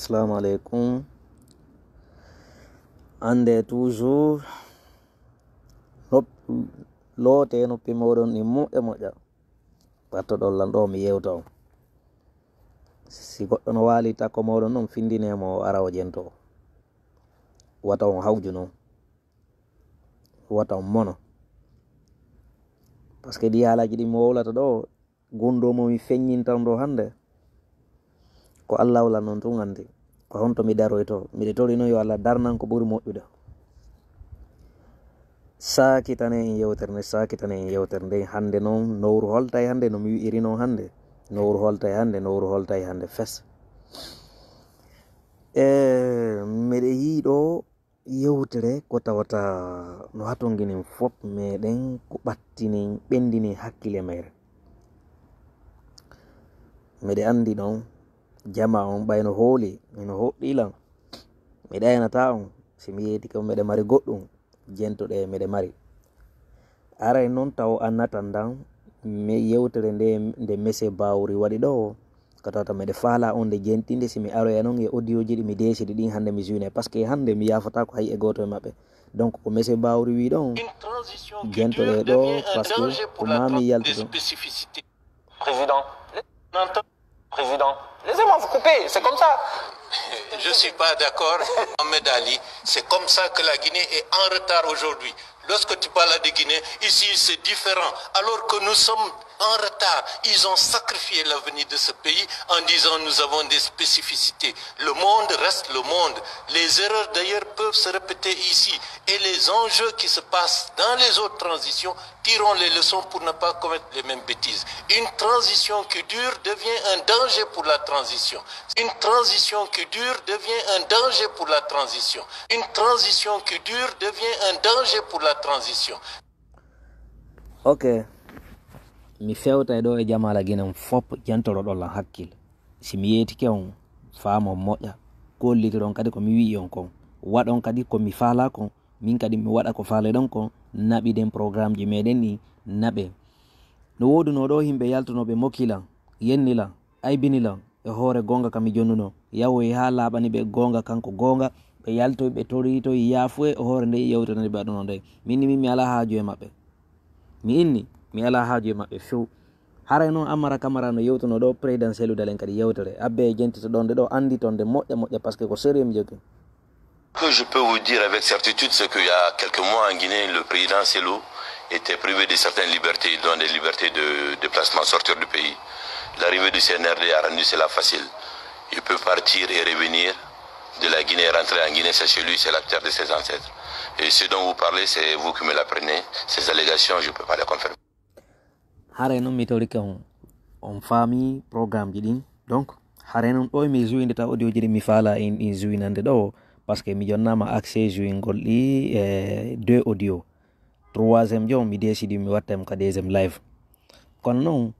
Assalamu alaikum. Ande toujours loote noppi moɗon ni moƴƴa moƴƴa watto ɗon lanɗo mi yewta on si goɗɗo no waali takko moɗon noon findinemo o ara o jento wata on hawju noon wata on mono par ce que ɗi haalaji ɗi mo wowlata ɗo gunɗo momi feññintan ɗo hannde ko Allah wala noon tun andi ko honto mi daroyto miɗe tori noon yo Allah darnan ko ɓuri moƴƴude sakitane en yewtere nde hande noon nowru holtay hande no mi wi'iri noon hande nowru holtay hande fes miɗe yiiɗo yewtere ko tawata no hatonginen fop meɗen ko ɓattinen ɓendini hakkille mere miɗe andi noon jama on ɓayno hooli ino hoɗɗilan mi ɗaynata on si mi yeeti ko miɗe mari goɗɗum jentoɗe miɗe mari aray noon taw annatan dan mi yewtere nde mese bawri waɗi ɗo ko tawata miɗe faala on nde jentinde si mi aroya noon e audio ji ɗi mi desidi ɗin hannde mi june par ce que hannde mi yafata ko hay e goto e maɓɓe donc ko mese bawri wi ɗon jentoɗe ɗo par ce que ko mami yaltuɗo Président, laissez-moi vous couper, c'est comme ça. Je ne suis pas d'accord, Mohamed Ali. C'est comme ça que la Guinée est en retard aujourd'hui. Lorsque tu parles de Guinée, ici c'est différent. Alors que nous sommes en retard, ils ont sacrifié l'avenir de ce pays en disant nous avons des spécificités. Le monde reste le monde. Les erreurs d'ailleurs peuvent se répéter ici. Et les enjeux qui se passent dans les autres transitions, tirons les leçons pour ne pas commettre les mêmes bêtises. Une transition qui dure devient un danger pour la transition. Une transition qui dure devient un danger pour la transition. Une transition qui dure devient un danger pour la transition. Ok. Mi fewta ɗo e jamala guinen fop jantoro ɗon lan hakkille si mi yeetike on faamo moƴƴa gollitiron kadi ko mi wi on kon waɗon kadi ko mi faala kon min kadi mi waɗa ko faale ɗon kon naɓiɗen programme ji meɗen ni naɓe no woduno ɗo himɓe yaltunoɓe mokkilan yennilan aybinilan e hoore gonga kam mi jonnuno yawoy ha laaɓani ɓe gonga kanko gonga ɓe yaltoy ɓe toritoy yaafu e hoore nde yewtata nde ɓe aɗuno nde minni min mi ala haaju e maɓɓe mi inni mi ala haaju e maɓɓe few haray noon Amara Camara no yewtuno ɗo président dalen kadi yewtere abbe e jentita ɗon nde ɗo andi toon nde moƴƴa moƴƴa par ce que ko sérieux mi jogui. Que je peux vous dire avec certitude, c'est qu'il y a quelques mois en Guinée, le président Cellou était privé de certaines libertés, dont des libertés de déplacement, sortir du pays. L'arrivée du CNRD a rendu cela facile. Il peut partir et revenir de la Guinée, rentrer en Guinée, c'est chez lui, c'est la terre de ses ancêtres. Et ce dont vous parlez, c'est vous qui me l'apprenez. Ces allégations, je ne peux pas les confirmer. Hare non mi tawri kan on faami programme ji ɗin donc hare noon ɗo mi jouinde ta audio ji ɗi mi faala in ɗin jouinande ɗo par ce que mi jonnama accès jouingol ɗi e 2 audio 3e jon mi décidi mi wattamo ka 2e live kono noon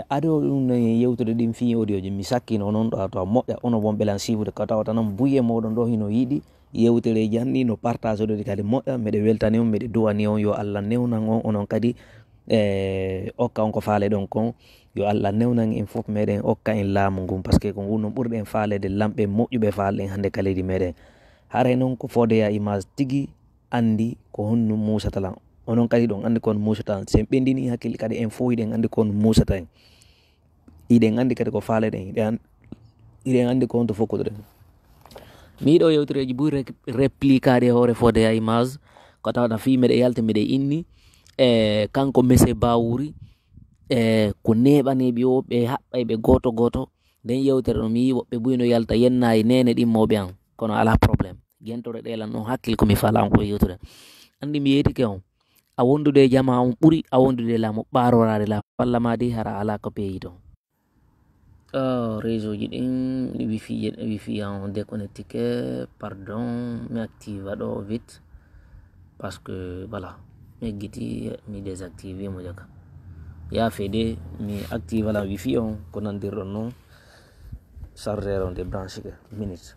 ado ɗum yewtude ɗin fi audio ji mi sakkino noon ɗo to moƴƴa ono won ɓelan siwde ko tawata noon buye moɗon ɗo hino yiɗi yewtereji hanni no partage oɗo kadi moƴƴa miɗe weltani on miɗe duwani on yo Allah newnan on onon kadi okka on ko faale ɗon kon yo Allah newnan en fof meɗen okka en laamu ngun par ce que ko ngun noon ɓurɗen faalede lamɓe moƴƴuɓe faalɗen hannde ka leydi meɗen haray noon ko Fodéa Image tigi andi ko honno musata lan onon kadi ɗon andi kon musata sen ɓendini hakkille kadi en fof iɗen andi kon musata en iɗen andi kadi ko faaleɗen iɗen andi ko honto fokkuɗoɗen mi yiɗo yewtereji ɓuri répliquade hoore Fodéa Image ko tawata fi meɗe yalta miɗe inni kanko mese bawuri ko neɓaneɓe o ɓe haɓɓay ɓe goto goto nden yewtere ɗo mi yi woɓɓe ɓuyno yalta yennayi nene ɗimmoɓe an kono ala probléme gentore ɗelan noon hakkille komi faala on ko yewtude andi mi yeetike on a wondude e jama on ɓuuri a wondude laamu ɓarorade la walla madi hara ala ko peeyi ton réseau ji ɗin wifi en déconnectique pardon mi active ɗo vite parce que voilà mi guiti mi désactive mo jaka ya fede mi active la wifi on ko nandirɗon noon chargeur on de branche ke minute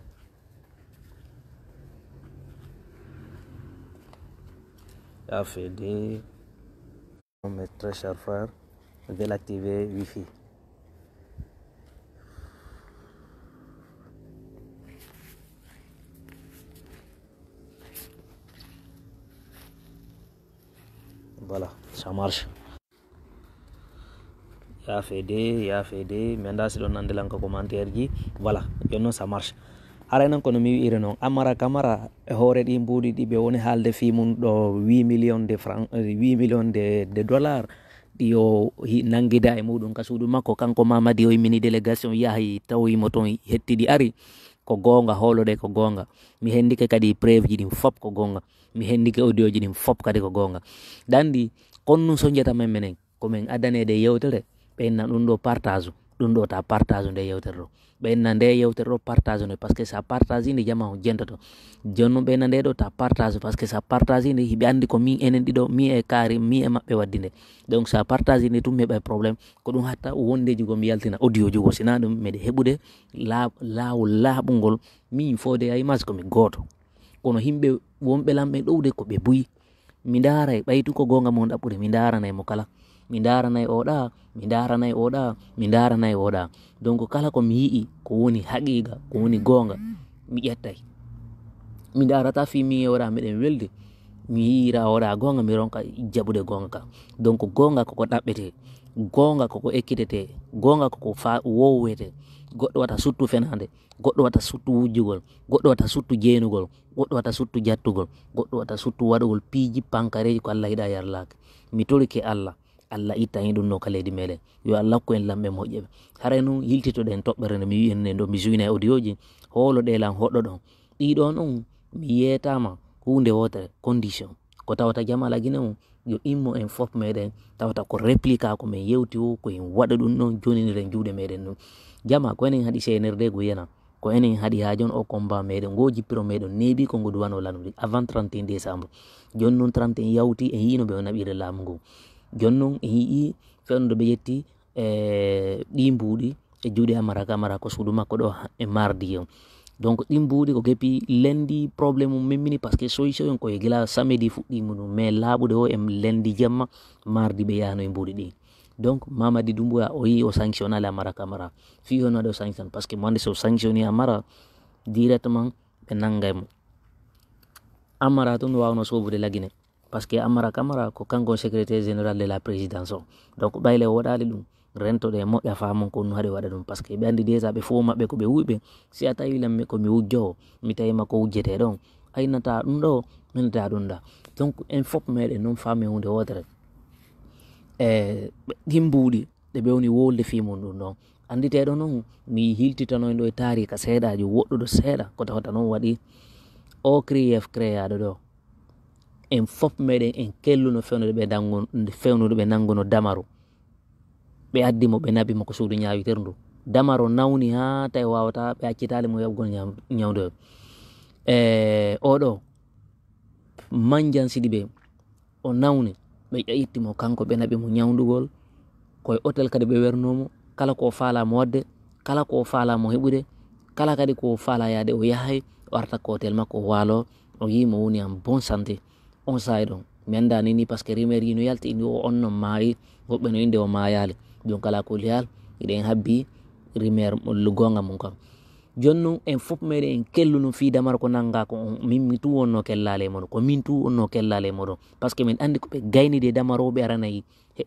ya fede on met très cher frère je vais l'activer wifi Voilà, ça marche. Ya fede menda si don nandelan ko commentaire ji voilà jonno ça marche arena ko no mi wi non amara camara e hore di mbudi di be woni halde fi mun do 8 millions de francs 8 millions de dollars di yo nangida e mudum kasudu makko kanko mamadi o mini délégation yahi tawi moton hetti di ari ko gonga holode ko gonga mi hendike kadi preuve ji dim fop ko gonga mi hendike audio ji dim fop kadi ko gonga dandi konnu so jeta men menen ko men adane de yewtere ɓenna ɗum ɗo partage ɗum ɗo ta partage nde yewtere ɗo ɓenna nde yewtere ɗo partage nde par ce que sa partage inde jama o jentato jonno ɓenna nde ɗo ta partage par ce que sa partage inde hiɓe andi ko min enen ɗiɗo mi e kaari mi e maɓɓe waddi nde donc sa partage inde tum heɓa probléme ko ɗum hatta wondeji go mi yaltina audio ji go sina ɗum meɗe heɓude laawol laaɓugol min fode a image komi gooto kono himɓe wonɓe lamɓe ɗowde ko ɓe buyi mi ndaara e ɓaytu ko gonga mon ɗaɓɓude mi ndaranay mo kala mi daranay oɗa mi daranay oɗa mi daranay oɗa donc kala ko mi yii ko woni haqiqa ko woni gonga mi ƴettay mi darata fi mi oɗa miɗen welde mi yira oɗa gonga mi ronka jaɓude gonga ka donc gonga koko ɗaɓɓete gonga koko ekkitete gonga koko wowete goɗɗo wata suttu fenande goɗɗo wata suttu wujjugol goɗɗo wata suttu jeenugol goɗɗo wata suttu jattugol goɗɗo wata suttu waɗugol piiji pankareji ko Allah yiɗa yarlake mi torike Allah itta hin ɗum no ka leydi meɗen yo Allah ko en lamɓe moƴƴeɓe haray noon yiltitoɗen toɓɓere nde mi wi en ɗo mi juina e audio ji holo ɗelan hoɗɗo ɗon ɗiɗon on mi yetama hunde wotere condition ko tawata jamala guine o yo immo en fof meɗen tawata ko réplica ko min yewti o ko en waɗa ɗum ɗon joniniren juuɗe meɗen ɗum jama ko enen haɗi seenerde go yana ko enen haɗi ha jon o combat meɗen go jippiro meɗen neeɓi ko ngo duwano lanude avant 31 décembre jon noon 31 yawti en yino ɓe o naɓire laamu ngu jonnon en yii fewnude ɓe yetti ɗi mbuuɗi e juuɗe amara camara ko suudu makko ɗo e mardi on donc ɗi mbuuɗi ko geppi lendi probléme mum memmini par ce que solution en koye gila samedi fuɗɗima ɗum mais laaɓude o en lendi jamma mardi ɓe yahno e mbuuɗi ɗi donc mamadi Doumbouya o yi o sanctionnale amara camara fi on waɗi o sanctionne par ce que mande so sanctionné amara directement ɓe nanggay mo amara toon wawno sobude laguine par ce que amara camara ko kanko secrétaire général de la présidence o donc ɓayle o waɗali ɗum rentoɗe moƴƴa famon ko nu haɗi waɗa ɗum par ce que ɓe andi déjà ɓe fo maɓɓe ko ɓe wuyɓe si a tawi lammi komi wujjowo mi tawima ko wujjete ɗon aynata ɗum ɗo minata ɗum ɗa donc en fof meɗen noon faami hunde wotere ɗin mbuuɗi ɗe ɓe woni wolde fimum ɗum ɗon anditeɗo noon mi hiltitanoen ɗo e tarika seeɗaji woɗɗuɗo seeɗa ko tawata noon waɗi o crief créaɗo ɗo en fof meɗen en kelluno fewnude ɓe nanguno damaru ɓe addimo ɓe nabimo ko suudu ñawiterdu damaro nawni ha tawi wawata ɓe accitali mo yaɓgol ñawde oɗo manjan siɗi ɓe o nawni ɓe ƴettimo kanko ɓe naɓimo ñawdugol koye hôtel kadi ɓe wernomo kala ko falamo wadde kala ko falamo heɓude kala kadi ko fala yaade o yahay o arta ko hôtel makko o waalo o yimo woni en bon santé on sayi ɗon mi andani ni par ce que rumeur yi no yalti ni o on non maayi woɓɓe no inde o maayali donc ala ko liyal iɗen habbi rumeur gonga mum kam jonnon en fof meɗen en kelluno fi damar ko nanga ko min mi tu wonno kellale moɗon ko min tu wonno kellale moɗon par ce que min andi ko ɓe gaynide damaroɓe aranayi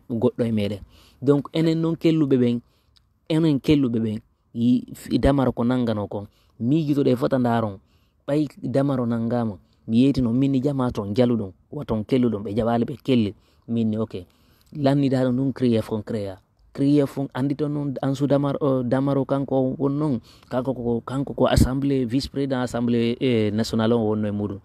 goɗɗo e meɗen donc enen noon kelluɓe ɓen enen kelluɓe ɓen yi damar ko nangano kon miijitoɗe fota daron ɓay damaro nangama mi yeytino minni jama ton jaluɗum waton kelluɗum ɓe jaɓali ɓe kelli minni ok lannidaɗo ɗum crief on créa crief on andi toon noon ansu damaro kanko won noon kanko ko assemblé vice président assemblé national on wonno e muɗum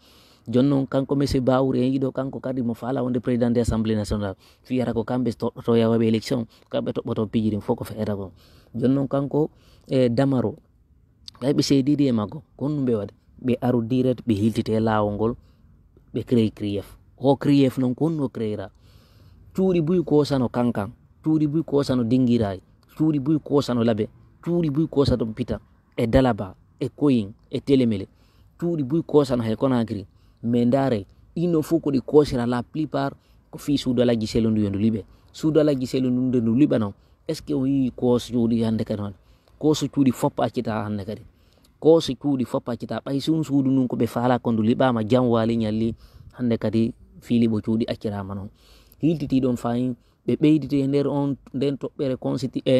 jonnon kanko monsieur Baouri en yiɗo kanko kadi mo faala wonde président de assemblée national fiyata ko kamɓe toɓɓoto yawaɓe élection kamɓe toɓɓoto piiji ɗin fof ko feeta ko jonnon kanko damaro ɓayɓe seedidi e maggo konɗum ɓe waɗi ɓe aru direct ɓe hiltite laawol ngol ɓe créé crief o crief noon ko honno créera cuuɗi buy kosano kankan cuuɗi buy kosano dinguirayi cuuɗi buy kosano laaɓe cuuɗi buy kosano pita e dalaba e koyin e télémélé cuuɗi buy kosano hay Conakry mais ndaare ɗinno fof ko ɗi kosira la plupart ko fi suudalajji selo ndu yo ndu liɓe suudalajji selo ndu nde ndu liɓa noon est ce que o yii kooso cuuɗi hannde kadi noon kooso cuuɗi foppa accita hannde kadi kooso cuuɗi foppa accita ɓay sun suudu ndun ko ɓe faala ko ndu liɓama jam waali ñalli hannde kadi fiiliɓo cuuɗi accirama noon hiltiti ɗon fayin ɓe ɓeydite nder on nden toɓɓere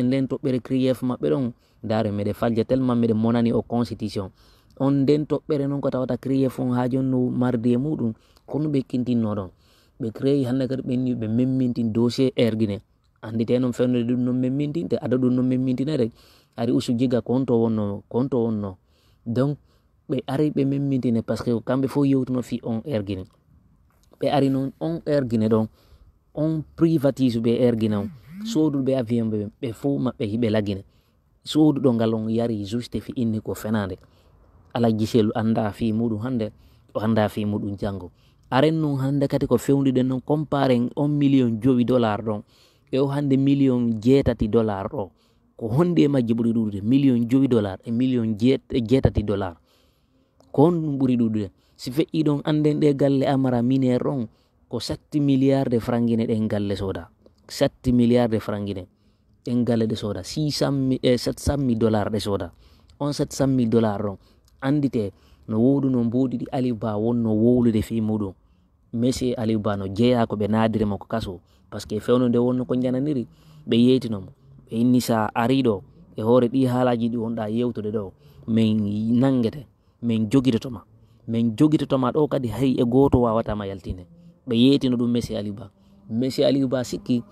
nden toɓɓere crief maɓɓe ɗon dare meɗe falja tellement meɗe monani o constitution on nden toɓɓere noon ko tawata crief on ha jonno mardi e muɗum kono ɓe kintinno ɗon ɓe créé hande kadi ɓenni ɓe memmintin dossier erguine andite noon fewnude ɗum noon memmintinte aɗa ɗum noon memmintinede ari usu jiga konto wonno donc ɓe ari ɓe memmintine par ce que kamɓe fof yewtuno fi on erguine ɓe ari noon on erguine ɗon on privatise ɓe erguine on soduɓe avion ɓe fof maɓɓe hiɓe lagine soduɗo ngal on yari juste fi inni ko fenade ala gisel anda fi muɗum hande o anda fi muɗum janggo aren noon hande kadi ko fewnuɗen noon compare $1 million ɗon e o hande $7 million ɗo ko honde e majji ɓuuri ɗuɗude $7 million e $7 million ko hon ɗum ɓuuri ɗuɗude si feƴƴi ɗon anden ɗe galle amara miniére ɗon ko 7 milliards de frangine ɗen galle soda 7 milliards de frangine ɗen galle ɗe soda $700,000 ɗe soda on $700,000 ɗon andite no woduno mboɗiɗi Aliou Ba wonno wowlude fi muɗum monsieur Aliou Ba no jeeya ko ɓe naadiremo ko kaso par ce que fewno nde wonno ko jananiri ɓe yeytinomo ɓe inni sa ari ɗo e hoore ɗi haalaji ɗi wonɗa yewtude ɗo min nangete min jogitotoma ɗo kadi hay e goto wawatama yaltinde ɓe yeytino ɗum monsieur Aliou Ba sikki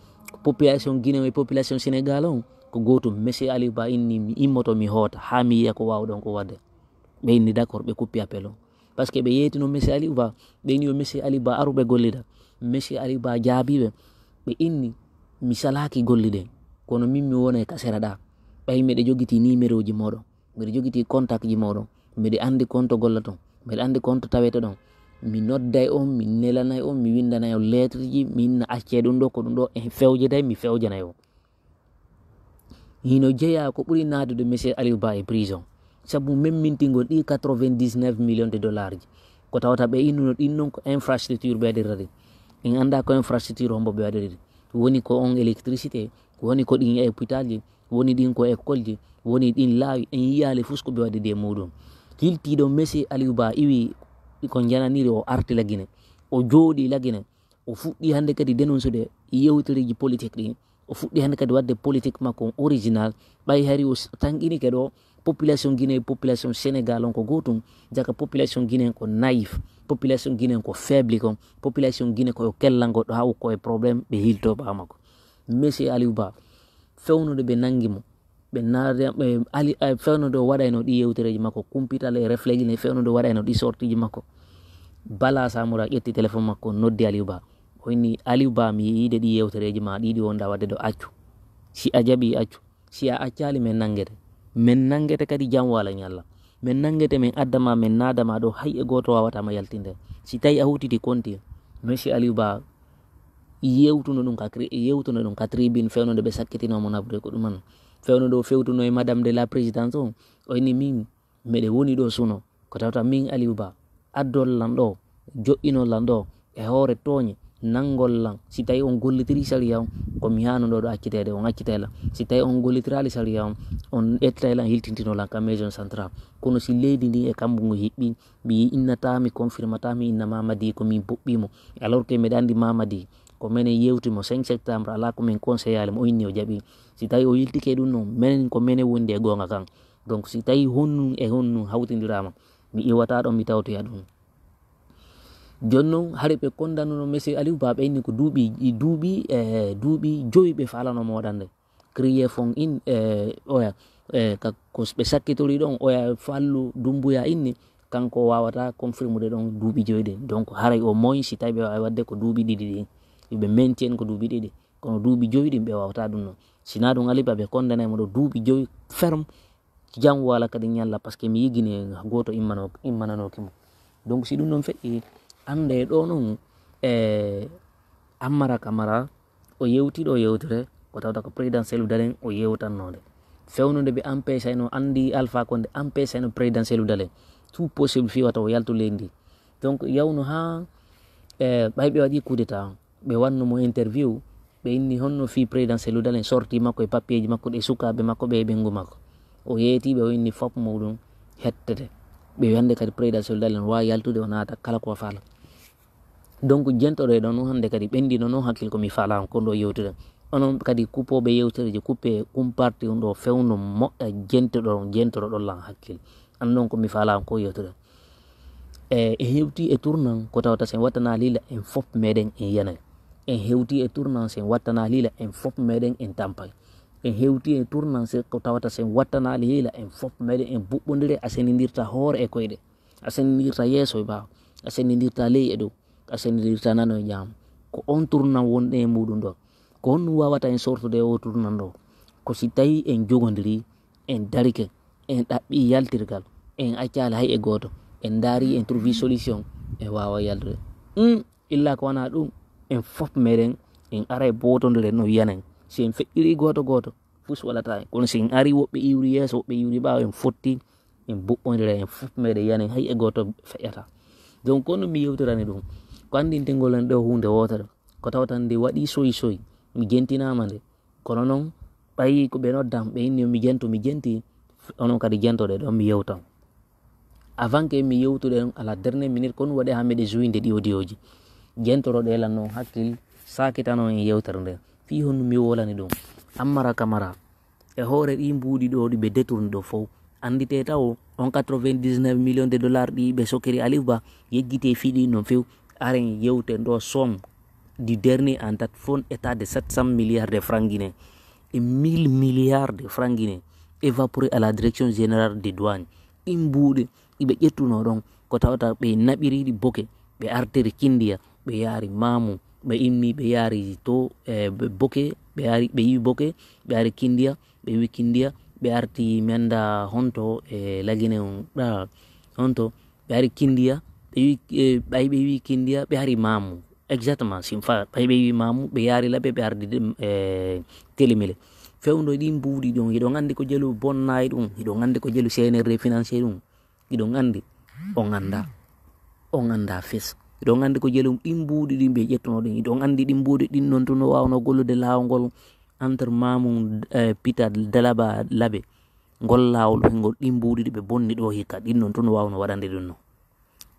population Guinée e population Sénégal on ko gotum monsieur Aliou Ba inni mi immoto mi hoota ha mi yiya ko wawɗon ko wadde ɓe inni d' accord ɓe kuppi appel on par ce que ɓe yeytino monsieur Aliou Ba ɓe inni yo monsieur Aliou Ba aruɓe gollida monsieur Aliou Ba jaabiɓe ɓe inni mi salaki golliɗen kono min mi wona e kasera ɗa ɓay miɗe jogiti numéro ji moɗon miɗe jogiti contact ji moɗon miɗe andi compte golla ton miɗe andi compte tawete ɗon mi nodday on mi nelanay on mi windanay on lettre ji mi inna acce ɗum ɗo ko ɗum ɗo e fewjeday mi fewjanay on hino jeeya ko ɓuri naadude monsieur Aliou Ba e prison sabu memmintingol ɗi $99 millions ji ko tawata ɓe innuno ɗin noon ko infrastructure ɓe waɗirta en anda ko infrastructure hombo ɓe waɗirde woni ko on électricité woni ko ɗin e hôpital ji woni ɗin ko école ji woni ɗin laawi en yiyali fus ko ɓe waɗi muɗum hiltiɗo monsieur Aliou Ba iwi ko jananiri o arti lagine o jooɗi lagine o fuɗɗi hande kadi dénoncude yewtereji politique ɗi o fuɗɗi hande kadi wadde politique makko original ɓay hari o tanqinike ɗo population Guinée population Sénégal on ko gotum jaka population Guinée ko naïf population Guinée ko faible kon population Guinée ko kellal goɗɗo ha ko e probléme ɓe hilto ɓamako monsieur Aliou Ba fewnude ɓe nangimo ɓe naade fewnude o waɗayno ɗi yewtereji makko kumpital e réflexe ne fewnude waɗayno ɗi sortiji makko bala Samoura ƴetti téléphone makko noddi Aliou Ba o inni Aliou Ba mi yiide ɗi yewtereji ma ɗiɗi wonda wadde ɗo accu si a jaɓi accu si a accali min nangete kadi jam wala ñalla min nangete min addama min naadama ɗo hay e goto wawatama yaltinde si tawi a hutiti konti monsieur Aliou Ba yewtuno ɗum ka tribune fewnude ɓe sakkitinomo naɓude ko ɗuman fewnude o fewtuno e madame de la présidence o inni min miɗe woni ɗo suno ko tawta min Aliou Ba addollan ɗo joƴƴinollan ɗo e hoore tooñe nangollan si tawi on gollitiri sariya on komi hano ɗo accitede on accitaylan si tawi on gollitirali sariya on ettaylan hiltintinolan ka maison central kono si leydi ndi e kambugo hiɓɓi mi innatami confirmatami inna Mamadi komin boɓɓimo alors que miɗa andi Mamadi ko minen yewtimo 5 septembre ala komin conseillali mo o inni o jaaɓi si tawi o yiltike ɗum noon minen ko minen wondi e gonga kan donc si tawi honnum e honnum hawtidirama mi iwata ɗon mi tawtoya ɗum joni noon haare ɓe condamnuno monsieur Aliou Ba ɓe inni ko duuɓi 5 ɓe falanomo waɗande crié fon in oya ko ɓe sakkitori ɗon oya fallu Dumbuya inni kanko wawata confirmude ɗon duuɓi 5 ɗin donc haray au moins si tawi ɓe wawi wadde ko duuɓi 2 ɗin ɓe maintien ko duuɓi 2 kono duuɓi 5 ɗin ɓe wawata ɗum noon sina ɗum Aliou Ba ɓe condamnemo ɗo duuɓi 5 ferme jam wala kadi ñalla par ce que mi yigini goto immananokimo donc si ɗum noon feƴƴi ande ɗo noon Ammara Camara o yewtiɗo yewtere ko tawta ko président Cellou Dalein o yewtannode fewnude ɓe empêché no andi Alpha Condé empêché no président Cellou Dalein tout possible fiwata o yaltu leydi ndi donc yawno ha ɓay ɓe waɗi coup d'état ɓe wannumo interview ɓe inni honno fi président Cellou Dalein sorti makko e papier ji makko ɗe sukaɓe makko ɓe ɓengu makko o yeetiɓe o inni fop muɗum hettete ɓe wande kadi président Cellou Dalein wawi yaltude o naata kala ko faala donc jentoɗo ɗon no hande kadi ɓendino no hakkil komi falama kon ɗo yewtude onon kadi kupoɓe yewtereji kuppe kumparti ɗum ɗo fewno moƴƴa jentoɗo ɗon lan hakkil an noon komi falama ko yewtude e hewti e tournan ko tawata sen wattana lila en fof meɗen en yanay en hewti e tournan sen wattana lila en fof meɗen en tampay en hewti e tournan se ko tawata sen wattana lila en fof meɗen en buɓɓodire a senidirta hoore e koyɗe a senidirta yeeso e ɓaawa a senidirta ley e dow a senidirta nano e ñaama ko on tournan wonɗe e muɗum ɗon ko honɗum wawata en sortude o tournan ɗo ko si tawi en jogodiri en darike en ɗaɓɓi yaltirgal en accali hay e goto en daari en trouvi solution en wawa yaltude illa ko wona ɗum en fof meɗen en ara e botodire no wiyanen si en feƴƴiri goto fus waɗata en kono si en ari woɓɓe iwri yeeso woɓɓe iwri ɓaawa en fotti en buɓɓodire en fof meɗen yanen hay e goto feƴƴata donc kono mi yewtirani ɗum ko andintegol en ɗo hunde wotere ko tawatan nde waɗi soyi mi jentinama nde kono noon ɓayi ko ɓe noddam ɓe inni mi jenti onon kadi jentoɗe ɗon mi yewtan avant que mi yewtuɗe ala dernier minute kono waɗi ha meɗe joinde ɗi audioji jentoroɗe lan noon hakkil sakitano en yewtere nde fi honno mi wolani ɗum Ammara Camara e hoore ɗi mbuuɗi ɗo ɗi ɓe détourne ɗo fof andite taw on 99 millions de dollars ɗi ɓe sokiri Aliou Ba yejjite fiɗi non few aren yewten ɗo somme du dernier en date fon état de 700 milliards de francs guinéens et 1000 milliards de francs guinéens évaporés à la direction générale des douanes ɗi mbuuɗe ɗiɓe ƴettuno ɗon ko tawata ɓe naɓiriɗi boke ɓe artiri Kindia ɓe yaari Mamou ɓe immi ɓe yaari to boke ɓe yi boke ɓe ari Kindia ɓe wi Kindia ɓe arti menda honto e lagine ɗa honto ɓe ari Kindia ɓe wi Kindia ɓe ari Mamou exactement simfa ɓe wi Mamou ɓe yaari laɓe ɓe ardi Télémélé fewndo ɗi mbuuɗi ɗon hiɗo andi ko jelu bonnayi ɗum hiɗo andi ko jelu CNRD financier ɗum hiɗo andi on anda fes hiɗon andi ko jelum ɗin mbuuɗi ɗin ɓe ƴettuno ɗin hiɗon andi ɗin mbuuɗi ɗin noon tun no wawno gollude lawol ngol entre Mamou Peter Dalaba Labe ngol lawol ngol ɗin mbuuɗi ɗi ɓe bonni ɗo hikka ɗin noon tun no wawno waɗande ɗum non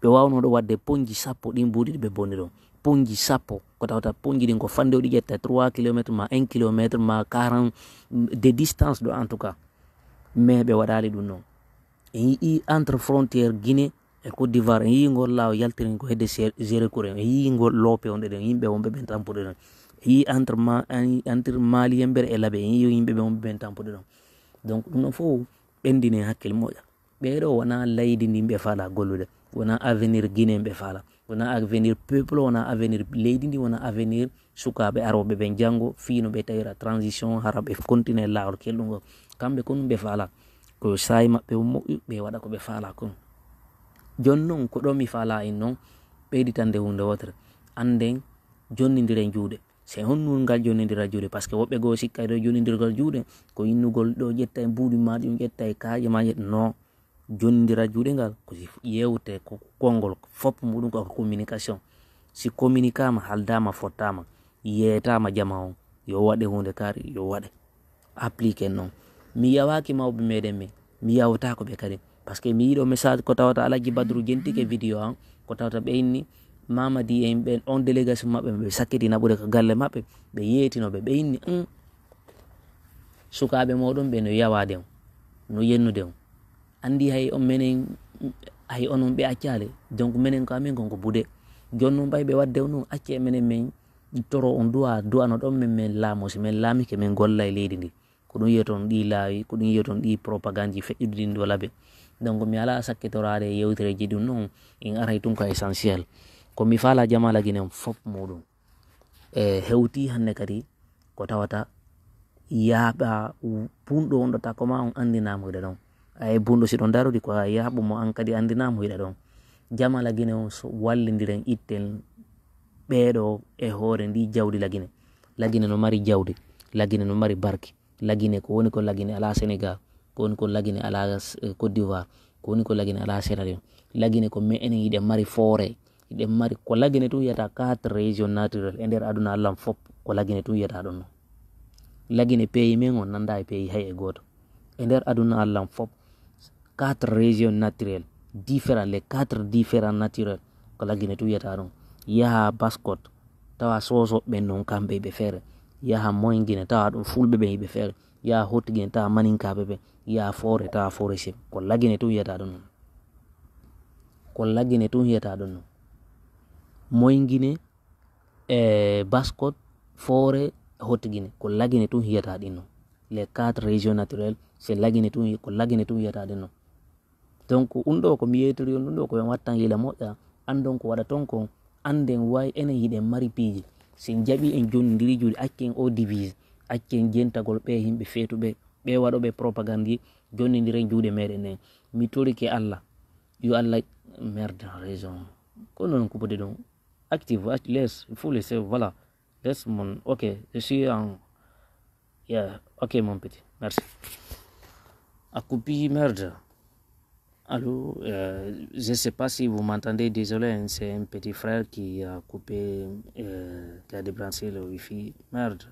ɓe wawno ɗo wadde ponji sappo ɗin mbuuɗi ɗi ɓe bonni ɗon ponji sappo ko tawata ponji ɗin ko fande ɗi ƴetta 3 kilométre ma 1 kilométre ma 40 de distance ɗo en tout cas mais ɓe waɗali ɗum noon en yii entre frontiére Guinée e Côte d'Ivoire en yii ngol laaw yaltirin ko hedde Gérékouré en yii ngol loope on ɗeɗen yimɓe wonɓe ɓen tampude ɗon en yii entre Mali yembere e Labe en yii yimɓe ɓe wonɓe ɓen tampude ɗon donc ɗum ɗon fof ɓendine hakkille moƴƴa ɓeɗo wona leydi ndi ɓe faala gollude wona avenir Guinée ɓe faala wona avenir peuple wona avenir leydi ndi wona avenir sukaɓe aroɓe ɓen janggo fiino ɓe tawira transition hara ɓe continue lawol kelɗugol kamɓe ko ɗum ɓe faala ko sayi maɓɓe moƴƴu ɓe waɗa ko ɓe faala kon jon noon ko ɗon mi faala en noon ɓeyditande hunde wotere anden jonnidiren juuɗe se honnugol ngal jonnidira juuɗe par ce que woɓɓe goo sikka ɗo jonnidirgol juuɗe ko innugol ɗo ƴetta e mbuuɗi ma ɗum ƴetta e kaaƴe ma non jonnidira juuɗe ngal ko yewte ko konngol fop muɗum ko communication si communiquama haldama fottama yeetama jama on yo waɗe hunde kaari yo waɗe appliqué noon mi yawaki mawɓe meɗen min mi yawtako ɓe kadi par ce que mi yiɗo message ko tawata Alaji Badru jentike vidéo an ko tawata ɓe inni Mamadi en ɓen on délégation maɓɓe ɓe sakkiti naɓude ko galle maɓɓe ɓe yeetinoɓe ɓe inni sukaɓe moɗon ɓe no yawade on no yennude on andi hay on menen hay onon ɓe accale donc minen ko amin konko buude jonnon ɓay ɓe wadde on noon acce menen min toro on duwano ɗon men laamo si men laamike min golla e leydi ndi ko ɗum yiyaton ɗi laawi ko ɗum yiyaton ɗi propagande ji feƴƴuɗiɗin ɗo laabe donc mi ala sakkitorade yewtereji ɗum noon en aray tun ko essentiel ko mi faala Jamala Guinée fop muɗum e hewti hande kadi ko tawata yaaɓa bunɗo on ɗo takoma on andinamo hiɗa ɗon ay bunɗo siɗon darodi ko yaaɓu mo an kadi andinamo hiɗa ɗon Jamala Guinée on so wallidiren itten ɓeeɗo e hoore ndi jawdi Lagine Lagine no mari jawdi Lagine no mari barke Lagine ko woni ko Lagine ala Sénégal ko woni ko Lagine ala Côte d'Ivoire ko woni ko Lagine ala Sierra Leone Lagine ko me enen yiɗen mari foore yiɗen mari ko Lagine tun yiyata 4 région naturel e nder aduna Allah fop ko Lagine tun yiyata ɗon noon Lagine pays men on nanda e pays hay e goto e nder aduna Allah fop 4 région naturel différent les 4 différents naturels ko Lagine tun yiyata ɗon yaha Baskot tawa sosoɓe non kamɓe ɓe feere, yaha Moyngine tawa ɗum fulɓe ɓe yiɓe feere, yaha Hottiguine tawa maninkaɓe ɓe, yaha Fore tawa Forestier. Ko Lagine tun yiyata ɗum non, ko Lagine tun yiyata ɗum non. Moyngine Baskot, Fore, Hottiguine ko Lagine tun yiyata ɗin non. Les 4 régions naturelles c'est Lagine tun, ko Lagine tun yiyata ɗin non. Donc ɗum ɗo ko mi yeytori on ɗum ɗo ko en wattan yila moƴƴa andon ko waɗa ton ko anden way enen hiɗen mari piiji sen jaɓi en jonnidiri juuɗe akken o divise akken jentagol ɓe yimɓe feetuɓe ɓe waɗoɓe propagande jonnidiren juuɗe meɗen en mi torike Allah yo Allah merde raison ko non ko bode ɗum active laisse il faut laisser voilà laisse mon ok je suis en yeah ok mon petit merci a coupé merde. Allô, je ne sais pas si vous m'entendez, désolé, c'est un petit frère qui a coupé, qui a débranché le wifi. Merde.